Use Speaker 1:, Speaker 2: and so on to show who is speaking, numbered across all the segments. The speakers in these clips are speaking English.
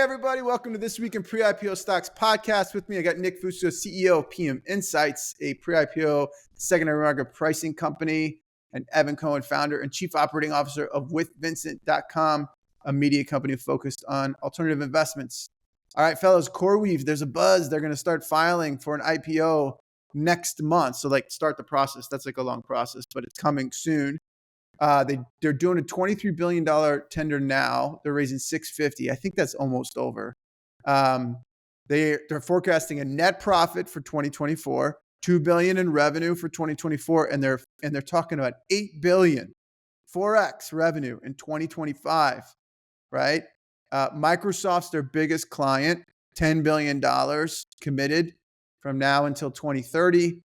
Speaker 1: everybody. Welcome to This Week in Pre-IPO Stocks podcast. With me, I got Nick Fuso, CEO of PM Insights, a pre-IPO secondary market pricing company, and Evan Cohen, founder and chief operating officer of WithVincent.com, a media company focused on alternative investments. All right, fellas, CoreWeave, there's a buzz. They're going to start filing for an IPO next month. So start the process. That's a long process, but it's coming soon. They're doing a $23 billion tender now. They're raising $650. I think that's almost over. They're forecasting a net profit for 2024, $2 billion in revenue for 2024, and they're talking about $8 billion, 4x revenue in 2025, right? Microsoft's their biggest client, $10 billion committed from now until 2030,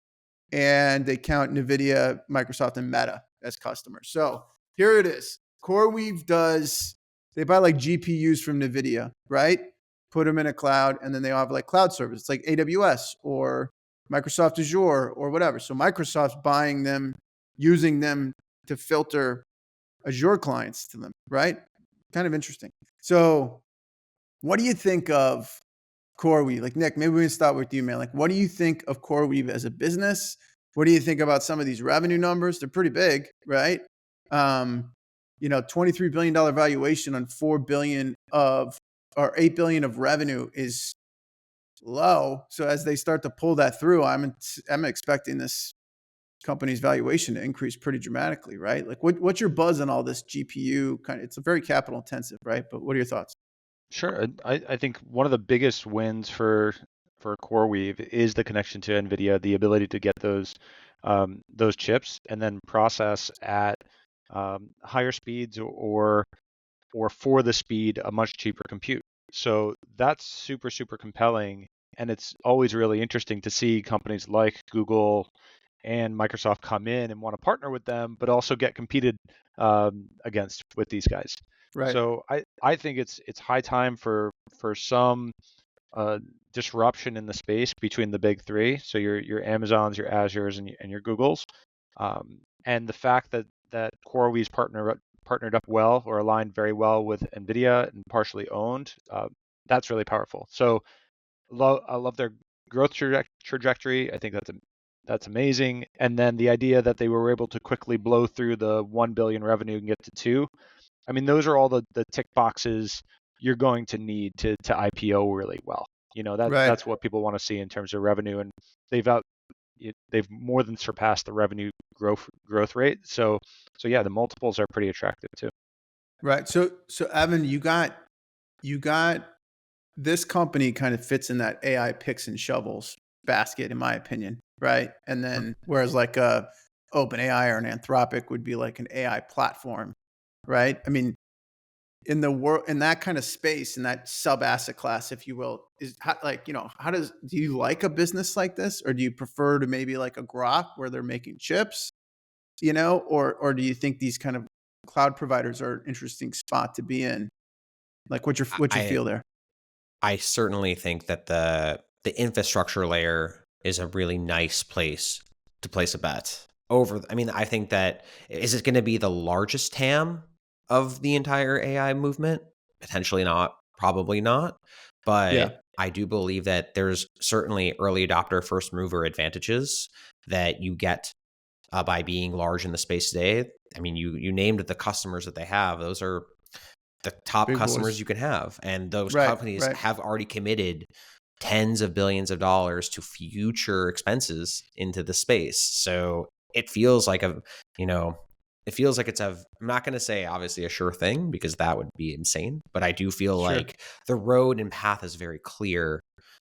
Speaker 1: and they count NVIDIA, Microsoft, and Meta as customers. So here it is. CoreWeave they buy GPUs from NVIDIA, right? Put them in a cloud, and then they have cloud service. It's like AWS or Microsoft Azure or whatever. So Microsoft's buying them, using them to filter Azure clients to them, right? Kind of interesting. So what do you think of CoreWeave? Nick, maybe we can start with you, man. What do you think of CoreWeave as a business? What do you think about some of these revenue numbers? They're pretty big, right? $23 billion valuation on $8 billion of revenue is low. So as they start to pull that through, I'm expecting this company's valuation to increase pretty dramatically, right? What's your buzz on all this GPU kind of? It's a very capital intensive, right? But what are your thoughts?
Speaker 2: Sure. I think one of the biggest wins for CoreWeave is the connection to NVIDIA, the ability to get those chips and then process at higher speeds or for the speed a much cheaper compute. So that's super, super compelling. And it's always really interesting to see companies like Google and Microsoft come in and want to partner with them, but also get competed against with these guys.
Speaker 1: Right.
Speaker 2: So I think it's high time for some disruption in the space between the big three. So your Amazons, your Azures, and your Googles. And the fact that CoreWeave's partnered up well or aligned very well with NVIDIA and partially owned, that's really powerful. So I love their growth trajectory. I think that's amazing. And then the idea that they were able to quickly blow through the 1 billion revenue and get to 2. I mean, those are all the tick boxes you're going to need to IPO really well. That's what people want to see in terms of revenue, and they've more than surpassed the revenue growth rate. So yeah, the multiples are pretty attractive too.
Speaker 1: Right. So Evan, you got this company kind of fits in that AI picks and shovels basket, in my opinion, right? And then whereas a OpenAI or an Anthropic would be an AI platform, right? I mean, in the world, in that kind of space, in that sub asset class, if you will, do you like a business like this, or do you prefer to maybe a Grok where they're making chips, or do you think these kind of cloud providers are an interesting spot to be in? What's your feel there?
Speaker 3: I certainly think that the infrastructure layer is a really nice place to place a bet. I think that is it going to be the largest TAM of the entire AI movement? Potentially not, probably not. But yeah. I do believe that there's certainly early adopter, first mover advantages that you get by being large in the space today. I mean, you named the customers that they have. Those are the top big customers boys you can have. And those companies have already committed tens of billions of dollars to future expenses into the space. So it feels like I'm not going to say obviously a sure thing because that would be insane, but I do feel like the road and path is very clear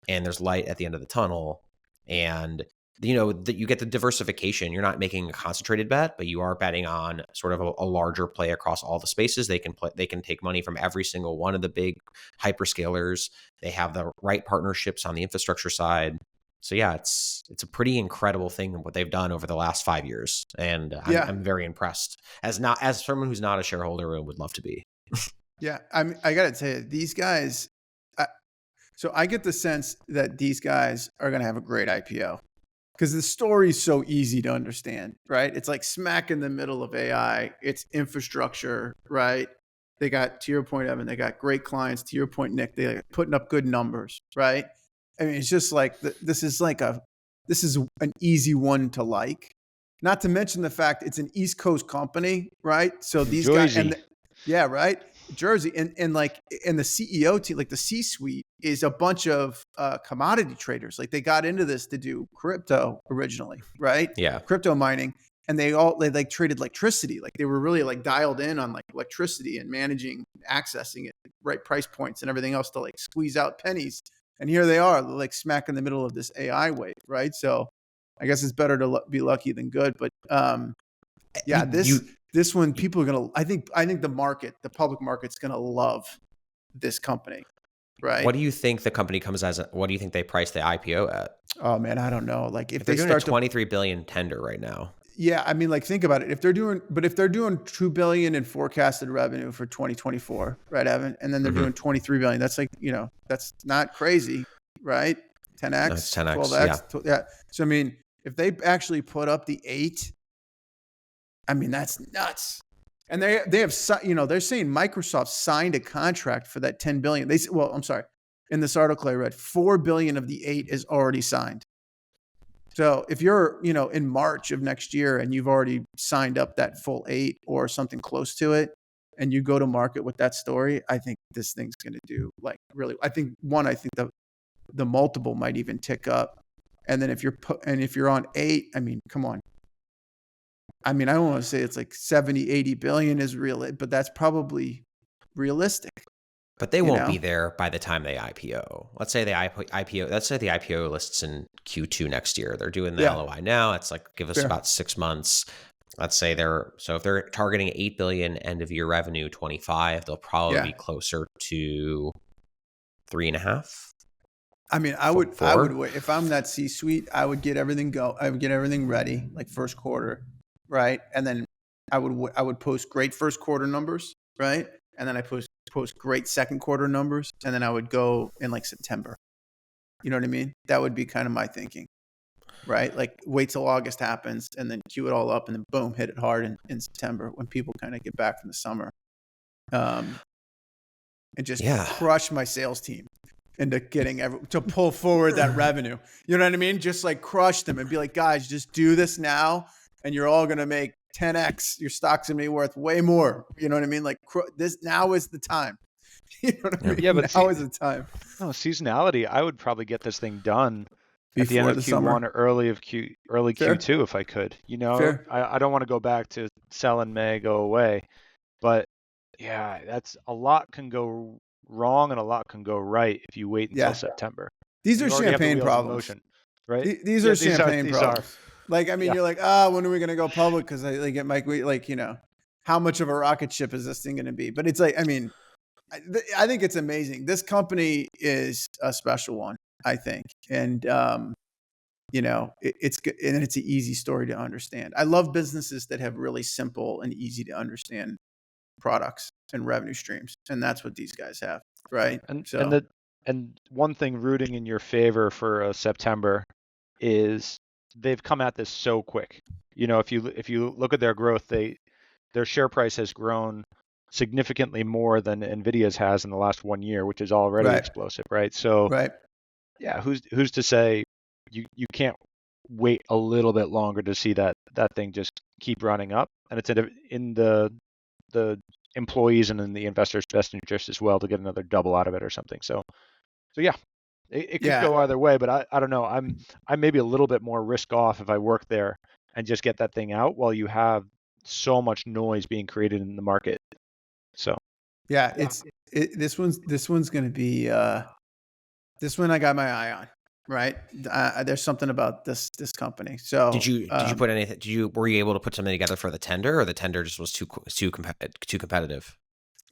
Speaker 3: and there's light at the end of the tunnel. And that you get the diversification. You're not making a concentrated bet, but you are betting on sort of a larger play across all the spaces. They can take money from every single one of the big hyperscalers. They have the right partnerships on the infrastructure side. So yeah, it's a pretty incredible thing what they've done over the last 5 years, and I'm very impressed. As someone who's not a shareholder and would love to be.
Speaker 1: Yeah, I gotta tell you, these guys. So I get the sense that these guys are gonna have a great IPO because the story is so easy to understand, right? It's smack in the middle of AI. It's infrastructure, right? They got, to your point, Evan, they got great clients. To your point, Nick, they're putting up good numbers, right? I mean, it's just like this is an easy one to like. Not to mention the fact it's an East Coast company, right? So these guys,
Speaker 2: Jersey.
Speaker 1: yeah, right, Jersey, and the CEO team, like the C-suite, is a bunch of commodity traders. Like they got into this to do crypto originally, right?
Speaker 3: Yeah.
Speaker 1: Crypto mining. And they like traded electricity. Like they were really like dialed in on like electricity and managing, accessing it, like, right price points and everything else to like squeeze out pennies. And here they are, like smack in the middle of this AI wave, right? So I guess it's better to be lucky than good. But yeah, this one, people are gonna. I think the public market's gonna love this company, right?
Speaker 3: What do you think the company comes as? What do you think they price the IPO at?
Speaker 1: Oh man, I don't know. Like if
Speaker 3: they're
Speaker 1: they
Speaker 3: doing
Speaker 1: start
Speaker 3: a 23 billion tender right now.
Speaker 1: Yeah, I mean, like think about it. If they're doing $2 billion in forecasted revenue for 2024, right, Evan, and then they're doing 23 billion, that's like, that's not crazy, right? 10x,
Speaker 3: No, it's 10x,
Speaker 1: 12x, yeah. So I mean, if they actually put up the 8, I mean, that's nuts. And they have, they're saying Microsoft signed a contract for that 10 billion. I'm sorry. In this article I read, 4 billion of the 8 is already signed. So if you're, in March of next year and you've already signed up that full 8 or something close to it, and you go to market with that story, I think this thing's going to do like really. I think the multiple might even tick up, and then if you're on 8, I mean, come on. I mean, I don't want to say it's like 70, 80 billion is real, but that's probably realistic.
Speaker 3: But they won't be there by the time they IPO. Let's say the IPO. Let's say the IPO lists in Q2 next year. They're doing the LOI now. It's like give us about 6 months. Let's say if they're targeting 8 billion end of year revenue 25, they'll probably be closer to 3.5.
Speaker 1: I mean, I would wait. If I'm that C-suite, I would get everything ready like first quarter, right? And then I would post great first quarter numbers, right? And then I post great second quarter numbers, and then I would go in like September. You know what I mean? That would be kind of my thinking, right? Like wait till August happens and then queue it all up and then boom, hit it hard in September when people kind of get back from the summer. And just crush my sales team into getting to pull forward that revenue. You know what I mean? Just like crush them and be like, guys, just do this now and you're all going to make 10x. Your stock's going to be worth way more. You know what I mean? Like this now is the time. You know what I mean?
Speaker 2: Yeah, but
Speaker 1: now is the time.
Speaker 2: No, seasonality, I would probably get this thing done at the
Speaker 1: Before
Speaker 2: end of
Speaker 1: the
Speaker 2: Q1
Speaker 1: summer.
Speaker 2: or early Q2 if I could.
Speaker 1: Fair.
Speaker 2: I don't want to go back to sell in May, go away. But yeah, that's a lot can go wrong and a lot can go right if you wait until September.
Speaker 1: These
Speaker 2: You
Speaker 1: are
Speaker 2: already have the
Speaker 1: champagne
Speaker 2: wheels in
Speaker 1: problems.
Speaker 2: motion, right?
Speaker 1: These are champagne
Speaker 2: these
Speaker 1: problems. Like, I mean, you're like, when are we going to go public? Because I get like, how much of a rocket ship is this thing going to be? But it's like, I mean, I think it's amazing. This company is a special one, I think. And, it's good. And it's an easy story to understand. I love businesses that have really simple and easy to understand products and revenue streams. And that's what these guys have. Right.
Speaker 2: And one thing rooting in your favor for September is they've come at this so quick. If you look at their growth, their share price has grown significantly more than Nvidia's has in the last 1 year, which is already explosive, right? So, yeah, who's to say you can't wait a little bit longer to see that thing just keep running up, and it's in the employees and in the investors' best interest as well to get another double out of it or something. So yeah, it could go either way, but I don't know. I'm maybe a little bit more risk off if I work there and just get that thing out while you have so much noise being created in the market. So
Speaker 1: this one's going to be this one I got my eye on, right? There's something about this company. So
Speaker 3: did you put anything? Were you able to put something together for the tender, or the tender just was too competitive?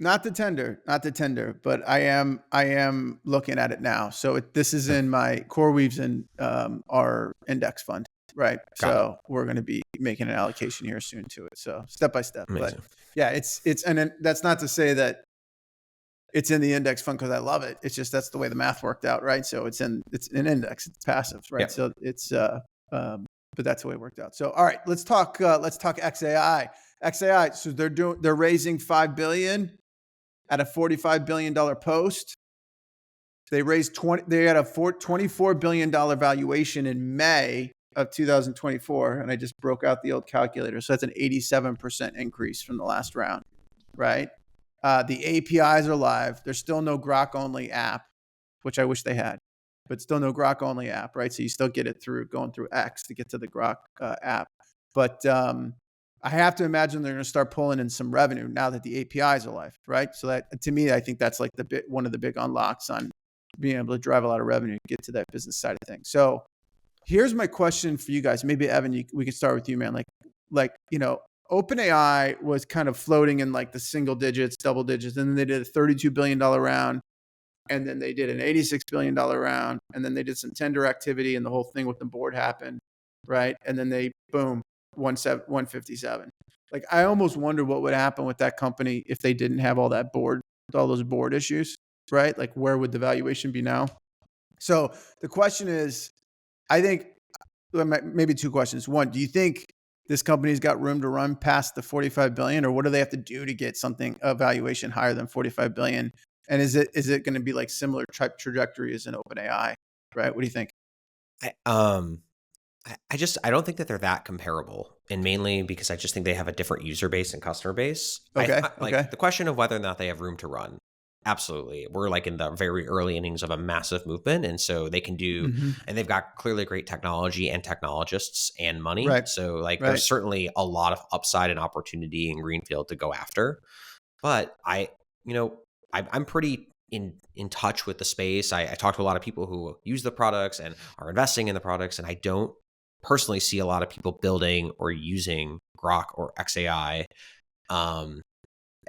Speaker 1: Not the tender, but I am looking at it now. So this is in my CoreWeave's in our index fund, right? So we're going to be making an allocation here soon to it. So step by step.
Speaker 3: Amazing.
Speaker 1: But yeah, it's and then that's not to say that it's in the index fund because I love it. It's just that's the way the math worked out, right? So it's an index, it's passive, right? So it's but that's the way it worked out. So all right, let's talk xAI. xAI. So they're raising $5 billion. at a $45 billion post. They raised they had a $24 billion valuation in May of 2024. And I just broke out the old calculator. So that's an 87% increase from the last round, right? The APIs are live. There's still no Grok only app, which I wish they had, but still no Grok only app, right? So you still get it through going through X to get to the Grok app. But I have to imagine they're going to start pulling in some revenue now that the APIs are live, right? So that, to me, I think that's like one of the big unlocks on being able to drive a lot of revenue, get to that business side of things. So here's my question for you guys. Maybe Evan, we could start with you, man. Like OpenAI was kind of floating in like the single digits, double digits, and then they did a $32 billion round, and then they did an $86 billion round, and then they did some tender activity, and the whole thing with the board happened, right? And then they boom, 157. Like I almost wonder what would happen with that company if they didn't have all those board issues, right? Like where would the valuation be now? So the question is, I think maybe two questions. One, do you think this company's got room to run past the 45 billion, or what do they have to do to get a valuation higher than 45 billion? And is it going to be like similar type trajectory as an OpenAI, right? What do you think?
Speaker 3: I don't think that they're that comparable, and mainly because I just think they have a different user base and customer base.
Speaker 1: Okay.
Speaker 3: The question of whether or not they have room to run. Absolutely. We're like in the very early innings of a massive movement. And so they can do, and they've got clearly great technology and technologists and money.
Speaker 1: Right.
Speaker 3: So there's certainly a lot of upside and opportunity in greenfield to go after. But I'm pretty in touch with the space. I talk to a lot of people who use the products and are investing in the products. And I don't personally see a lot of people building or using Grok or xAI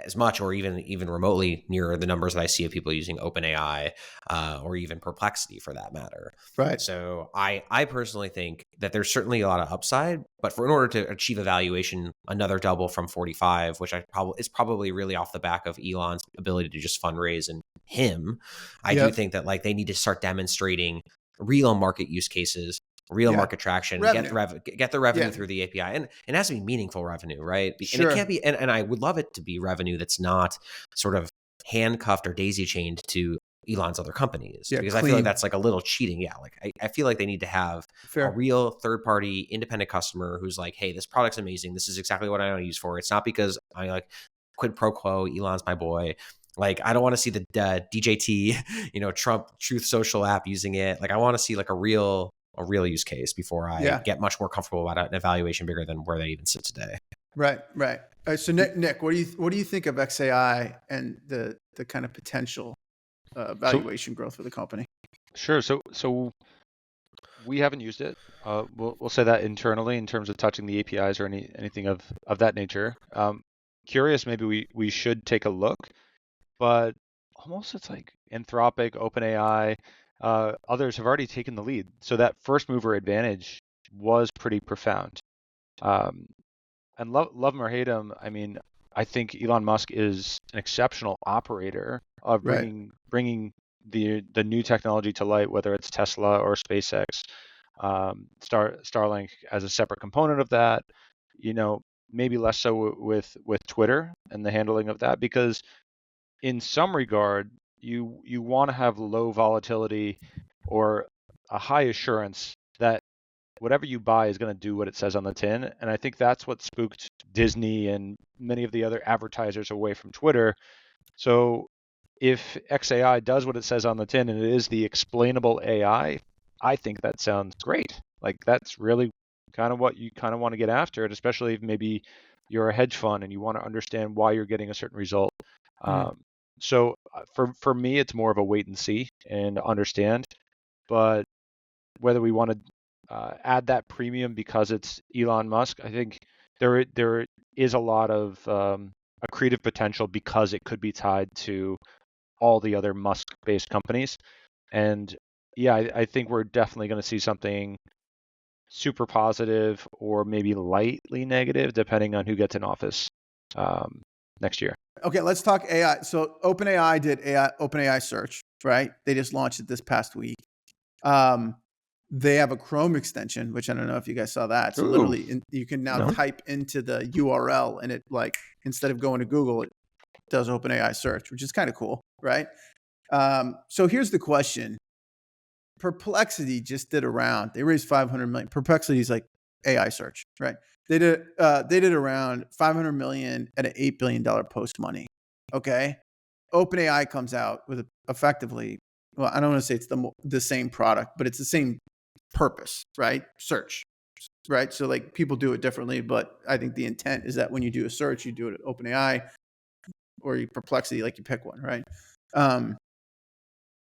Speaker 3: as much, or even remotely near the numbers that I see of people using OpenAI or even Perplexity for that matter.
Speaker 1: Right.
Speaker 3: So I personally think that there's certainly a lot of upside, but in order to achieve a valuation, another double from 45, which is probably really off the back of Elon's ability to just fundraise and him. I do think that they need to start demonstrating real market use cases, real market traction, get the revenue through the API, and it has to be meaningful revenue, right?
Speaker 1: Sure.
Speaker 3: And it can't be, and I would love it to be revenue that's not sort of handcuffed or daisy chained to Elon's other companies, because clean. I feel like that's like a little cheating. Yeah, I feel like they need to have a real third party independent customer who's like, hey, this product's amazing. This is exactly what I want to use for. It's not because I like quid pro quo. Elon's my boy. Like, I don't want to see the DJT, Trump Truth Social app using it. Like, I want to see like a real use case before I get much more comfortable about an evaluation bigger than where they even sit today.
Speaker 1: Right. So Nick, what do you think of xAI and the kind of potential valuation growth for the company?
Speaker 2: Sure. So we haven't used it. We'll say that internally in terms of touching the APIs or anything of that nature. Curious, maybe we should take a look, but almost it's like Anthropic, OpenAI. Others have already taken the lead. So that first mover advantage was pretty profound. And love him or hate him, I mean, I think Elon Musk is an exceptional operator of bringing the new technology to light, whether it's Tesla or SpaceX, Starlink as a separate component of that. Maybe less so with Twitter and the handling of that, because in some regard, you want to have low volatility or a high assurance that whatever you buy is going to do what it says on the tin. And I think that's what spooked Disney and many of the other advertisers away from Twitter. So if xAI does what it says on the tin and it is the explainable AI, I think that sounds great. Like, that's really kind of what you kind of want to get after, and especially if maybe you're a hedge fund and you want to understand why you're getting a certain result. So for me, it's more of a wait and see and understand. But whether we want to add that premium because it's Elon Musk, I think there is a lot of accretive potential because it could be tied to all the other Musk-based companies. And yeah, I think we're definitely going to see something super positive or maybe lightly negative, depending on who gets in office next year.
Speaker 1: Okay, let's talk AI. So OpenAI did OpenAI search, right? They just launched it this past week. They have a Chrome extension, which I don't know if you guys saw that. So literally, you can now type into the URL, and it, like, instead of going to Google, it does OpenAI search, which is kind of cool, right? So here's the question. Perplexity just did a round. They raised 500 million. Perplexity is like AI search, right? They did around 500 million at an $8 billion post money. Okay. OpenAI comes out with effectively, well, I don't want to say it's the same product, but it's the same purpose, right? Search, right? So like people do it differently, but I think the intent is that when you do a search, you do it at OpenAI or you Perplexity, like you pick one, right?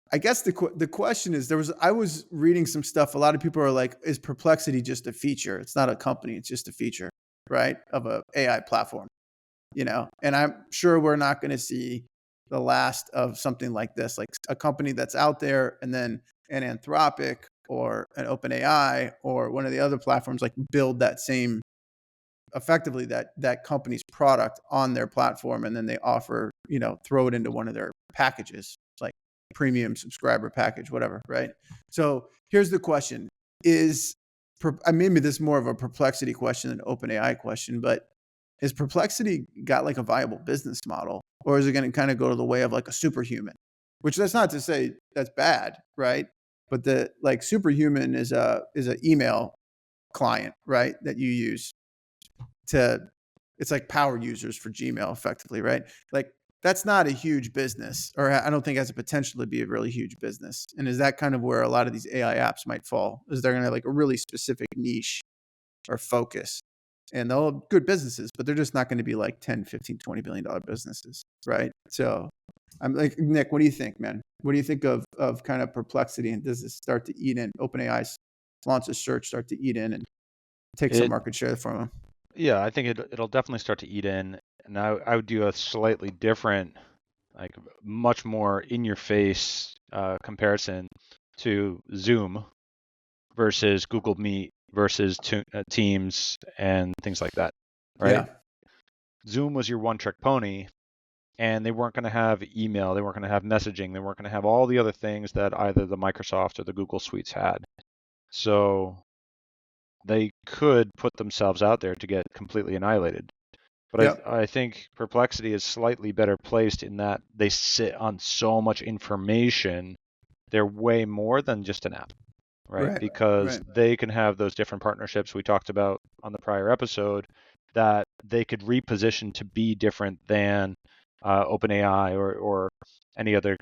Speaker 1: I guess the question is, I was reading some stuff. A lot of people are like, is Perplexity just a feature? It's not a company. It's just a feature, right? Of a AI platform, and I'm sure we're not going to see the last of something like this, like a company that's out there and then an Anthropic or an OpenAI or one of the other platforms like build that same, effectively that company's product on their platform. And then they offer, throw it into one of their packages, like premium subscriber package, whatever, right? So here's the question: maybe this is more of a Perplexity question than an OpenAI question, but is Perplexity got like a viable business model, or is it going to kind of go to the way of like a superhuman? Which that's not to say that's bad, right? But the like superhuman is a email client, right? That you use it's like power users for Gmail, effectively, right? Like that's not a huge business, or I don't think has a potential to be a really huge business. And is that kind of where a lot of these AI apps might fall? Is they're going to have like a really specific niche or focus? And they'll have good businesses, but they're just not going to be like 10, 15, $20 billion businesses, right? So I'm like, Nick, what do you think, man? What do you think of kind of Perplexity, and does this start to eat in? OpenAI's launch a search, start to eat in and take some market share from them?
Speaker 2: Yeah, I think it'll definitely start to eat in. And I would do a slightly different, like much more in your face comparison to Zoom versus Google Meet versus Teams and things like that, right?
Speaker 1: Yeah.
Speaker 2: Zoom was your one trick pony, and they weren't going to have email, they weren't going to have messaging, they weren't going to have all the other things that either the Microsoft or the Google suites had. So they could put themselves out there to get completely annihilated. But
Speaker 1: Yep.
Speaker 2: I think Perplexity is slightly better placed in that they sit on so much information. They're way more than just an app, right?
Speaker 1: Right.
Speaker 2: Because
Speaker 1: Right.
Speaker 2: they can have those different partnerships we talked about on the prior episode that they could reposition to be different than OpenAI or any other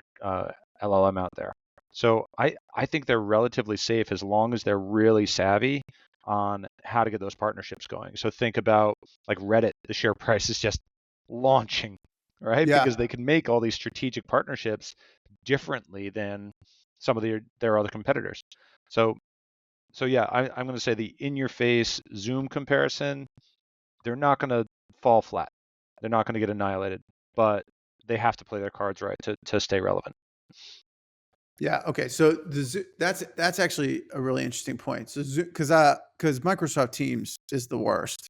Speaker 2: LLM out there. So I think they're relatively safe as long as they're really savvy on how to get those partnerships going. So think about like Reddit, the share price is just launching, right?
Speaker 1: Yeah.
Speaker 2: Because they can make all these strategic partnerships differently than some of their other competitors. So yeah, I'm going to say the in-your-face Zoom comparison, they're not going to fall flat. They're not going to get annihilated, but they have to play their cards right to stay relevant.
Speaker 1: Yeah. Okay. So that's actually a really interesting point. So because Microsoft Teams is the worst,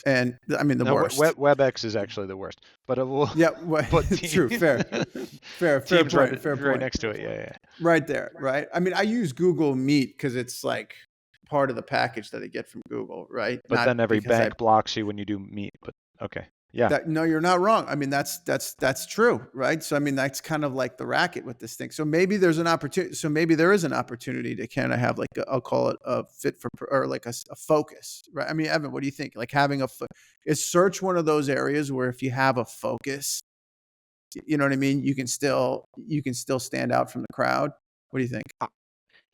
Speaker 1: and I mean the worst.
Speaker 2: WebEx is actually the worst, but it will.
Speaker 1: Yeah.
Speaker 2: But
Speaker 1: True. Fair
Speaker 2: Teams
Speaker 1: point. Fair point.
Speaker 2: right next to it. Yeah.
Speaker 1: Right there. Right. I mean, I use Google Meet because it's like part of the package that I get from Google. Right.
Speaker 2: But
Speaker 1: Not
Speaker 2: then every
Speaker 1: because
Speaker 2: bank blocks you when you do Meet. But okay. Yeah.
Speaker 1: No, you're not wrong. I mean, that's true, right? So I mean, that's kind of like the racket with this thing. So maybe there's an opportunity. So maybe there is an opportunity to kind of have like I'll call it a fit for, or like a focus, right? I mean, Evan, what do you think? Like having is search one of those areas where if you have a focus, you know what I mean? You can still stand out from the crowd. What do you think?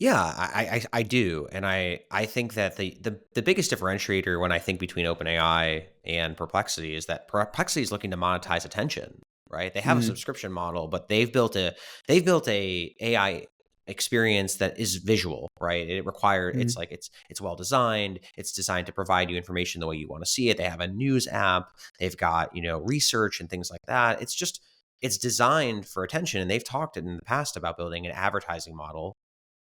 Speaker 3: Yeah, I do, and I think that the biggest differentiator when I think between OpenAI and Perplexity is that Perplexity is looking to monetize attention, right? They have a subscription model, but they've built a AI experience that is visual, right? It requires it's well designed. It's designed to provide you information the way you want to see it. They have a news app. They've got research and things like that. It's designed for attention, and they've talked in the past about building an advertising model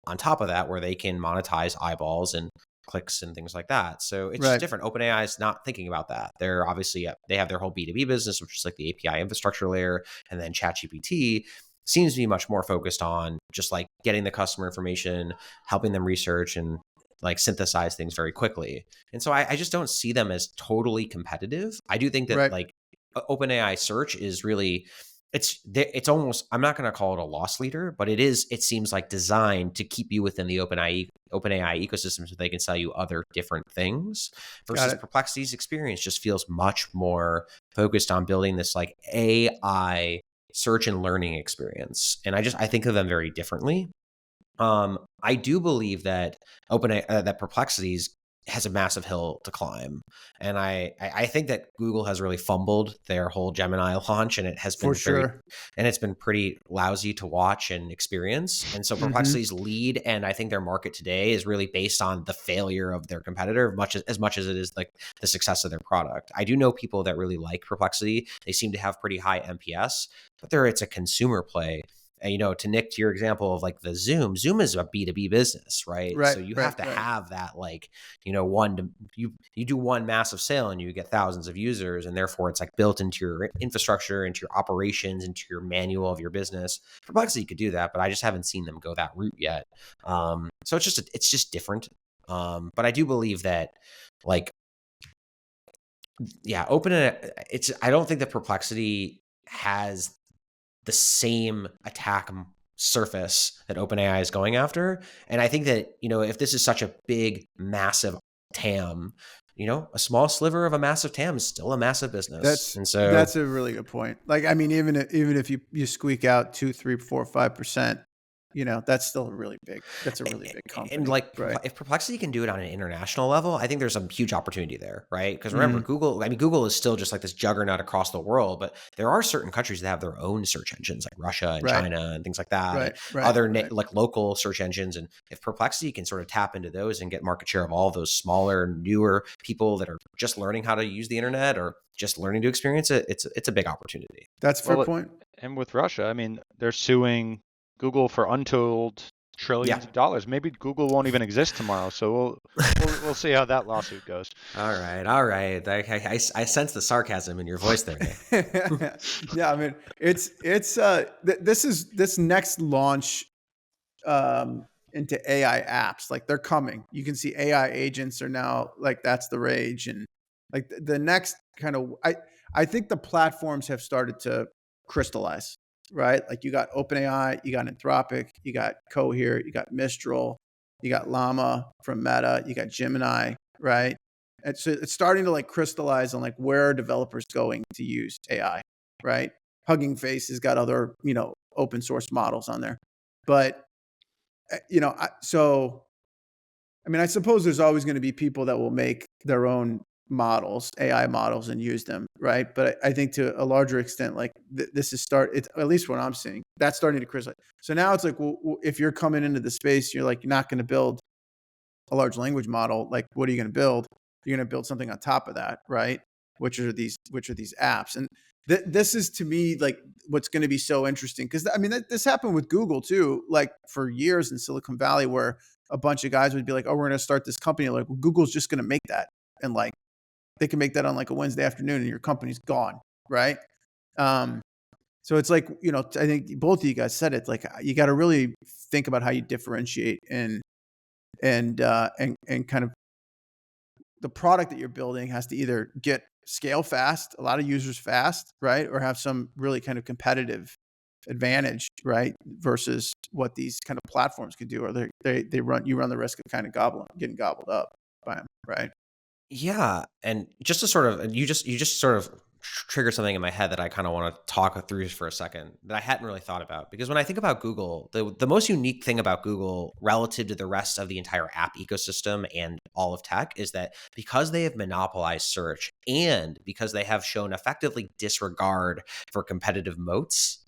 Speaker 3: on top of that where they can monetize eyeballs and clicks and things like that. So it's just different. OpenAI is not thinking about that. They're obviously, they have their whole B2B business, which is like the API infrastructure layer. And then ChatGPT seems to be much more focused on just like getting the customer information, helping them research and like synthesize things very quickly. And so I just don't see them as totally competitive. I do think that like OpenAI search is really, it's almost, I'm not going to call it a loss leader, but it seems like designed to keep you within the OpenAI ecosystem so they can sell you other different things, versus Perplexity's experience just feels much more focused on building this like AI search and learning experience. And I think of them very differently. I do believe that that Perplexity's has a massive hill to climb, and I think that Google has really fumbled their whole Gemini launch, and it has been it's been pretty lousy to watch and experience. And so Perplexity's lead, and I think their market today is really based on the failure of their competitor, as much as it is like the success of their product. I do know people that really like Perplexity. They seem to have pretty high NPS, but it's a consumer play. And, to Nick, to your example of like the Zoom is a B2B business, right? So you have to have that, like, you do one massive sale and you get thousands of users, and therefore it's like built into your infrastructure, into your operations, into your manual of your business. Perplexity could do that, but I just haven't seen them go that route yet. So it's just different. But I do believe that, like, yeah, I don't think that Perplexity has the same attack surface that OpenAI is going after. And I think that, if this is such a big, massive TAM, a small sliver of a massive TAM is still a massive business.
Speaker 1: That's a really good point. Like, I mean, even if you squeak out 2, 3, 4, 5%, that's still a really big company.
Speaker 3: And like, if Perplexity can do it on an international level, I think there's a huge opportunity there, right? Because remember, Google is still just like this juggernaut across the world, but there are certain countries that have their own search engines, like Russia and China and things like that, like local search engines. And if Perplexity can sort of tap into those and get market share of all those smaller, newer people that are just learning how to use the internet or just learning to experience it, it's a big opportunity.
Speaker 1: That's a fair point.
Speaker 2: And with Russia, I mean, they're suing Google for untold trillions of dollars. Maybe Google won't even exist tomorrow. So we'll see how that lawsuit goes.
Speaker 3: All right. I sense the sarcasm in your voice there.
Speaker 1: Yeah, I mean, this next launch into AI apps, like, they're coming. You can see AI agents are now, like, that's the rage, and like the next kind of, I think the platforms have started to crystallize. Right? Like, you got OpenAI, you got Anthropic, you got Cohere, you got Mistral, you got Llama from Meta, you got Gemini, right? And so it's starting to like crystallize on like where are developers going to use AI, right? Hugging Face has got other, open source models on there. But, I suppose there's always going to be people that will make their own models, AI models, and use them, right? But I think to a larger extent, like, this is at least what I'm seeing, that's starting to crystallize. So now it's like, well, if you're coming into the space, you're like, you're not going to build a large language model. Like, what are you going to build? You're going to build something on top of that, right? Which are these apps. And this is, to me, like, what's going to be so interesting, because I mean, this happened with Google too, like, for years in Silicon Valley, where a bunch of guys would be like, oh, we're going to start this company. Like, well, Google's just going to make that, and like, they can make that on like a Wednesday afternoon and your company's gone, right? So it's like, I think both of you guys said it, like, you got to really think about how you differentiate and kind of the product that you're building has to either scale fast, a lot of users fast, right? Or have some really kind of competitive advantage, right? Versus what these kind of platforms could do, or you run the risk of kind of getting gobbled up by them, right?
Speaker 3: Yeah, and just to sort of, you just sort of trigger something in my head that I kind of want to talk through for a second that I hadn't really thought about. Because when I think about Google, the most unique thing about Google relative to the rest of the entire app ecosystem and all of tech is that because they have monopolized search and because they have shown effectively disregard for competitive moats,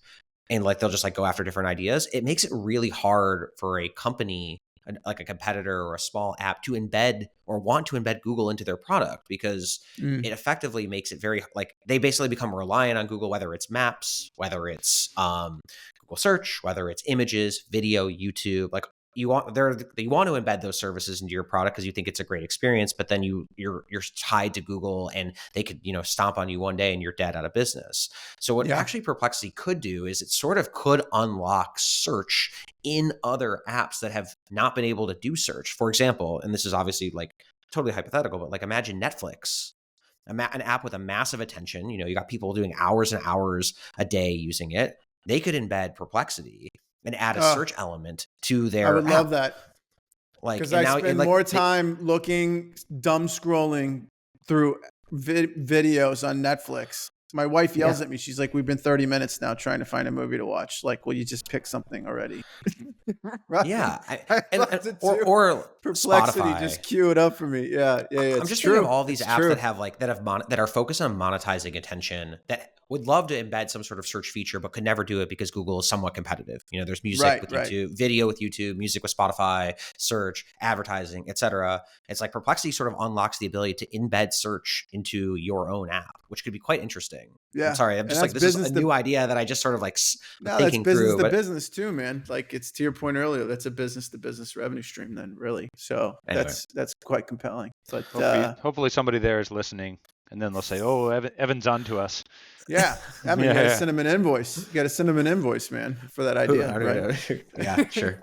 Speaker 3: and like they'll just like go after different ideas, it makes it really hard for a company like a competitor or a small app to embed or want to embed Google into their product, because it effectively makes it very, like, they basically become reliant on Google, whether it's maps, whether it's Google search, whether it's images, video, YouTube. Like, you want to embed those services into your product because you think it's a great experience, but then you're tied to Google and they could stomp on you one day and you're dead out of business. So what actually Perplexity could do is it sort of could unlock search in other apps that have not been able to do search. For example, and this is obviously like totally hypothetical, but like imagine Netflix. an app with a massive attention. You got people doing hours and hours a day using it. They could embed Perplexity and add a search element to their
Speaker 1: I would
Speaker 3: app.
Speaker 1: love that.
Speaker 3: Like,
Speaker 1: because I spend more time looking, dumb scrolling through videos on Netflix. My wife yells at me. She's like, "We've been 30 minutes now trying to find a movie to watch. Like, will you just pick something already?" Right?
Speaker 3: Yeah,
Speaker 1: or Perplexity,
Speaker 3: Spotify.
Speaker 1: just cue it up for me. Yeah.
Speaker 3: I'm just thinking of all these apps that have that are focused on monetizing attention, that would love to embed some sort of search feature, but could never do it because Google is somewhat competitive. There's music with YouTube, video with YouTube, music with Spotify, search, advertising, etc. It's like Perplexity sort of unlocks the ability to embed search into your own app, which could be quite interesting.
Speaker 1: Yeah.
Speaker 3: I'm sorry. I'm just like, this is a new idea that I just sort of like thinking
Speaker 1: that's business
Speaker 3: through.
Speaker 1: to business too, man. Like, it's to your point earlier, that's a business to business revenue stream then, really. So
Speaker 3: anyway.
Speaker 1: that's quite compelling. But
Speaker 2: hopefully somebody there is listening, and then they'll say, "Oh, Evan's on to us."
Speaker 1: Yeah, I mean, you got to send him an invoice. You got to send him an invoice, man, for that idea. Right?
Speaker 3: Yeah, sure.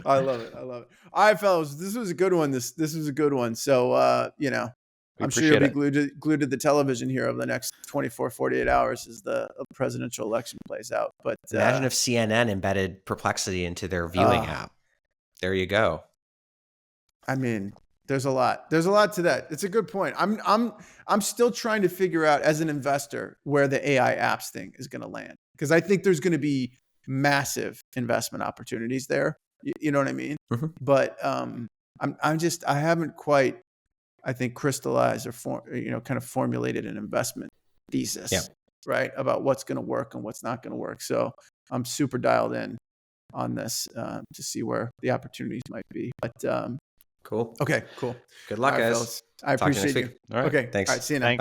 Speaker 1: I love it. All right, fellas, this was a good one. This was a good one. So, I'm sure you'll be glued to the television here over the next 24, 48 hours as the presidential election plays out. But
Speaker 3: imagine if CNN embedded Perplexity into their viewing app. There you go.
Speaker 1: I mean, there's a lot to that. It's a good point. I'm still trying to figure out as an investor where the AI apps thing is going to land, because I think there's going to be massive investment opportunities there. You know what I mean?
Speaker 3: Mm-hmm.
Speaker 1: But I haven't quite, I think, crystallized or kind of formulated an investment thesis, right, about what's going to work and what's not going to work. So I'm super dialed in on this to see where the opportunities might be. But
Speaker 3: cool.
Speaker 1: Okay, cool.
Speaker 3: Good luck, guys.
Speaker 1: Fellas. I appreciate you.
Speaker 2: All right.
Speaker 1: Okay.
Speaker 3: Thanks.
Speaker 1: All right. See you now.
Speaker 2: Thanks.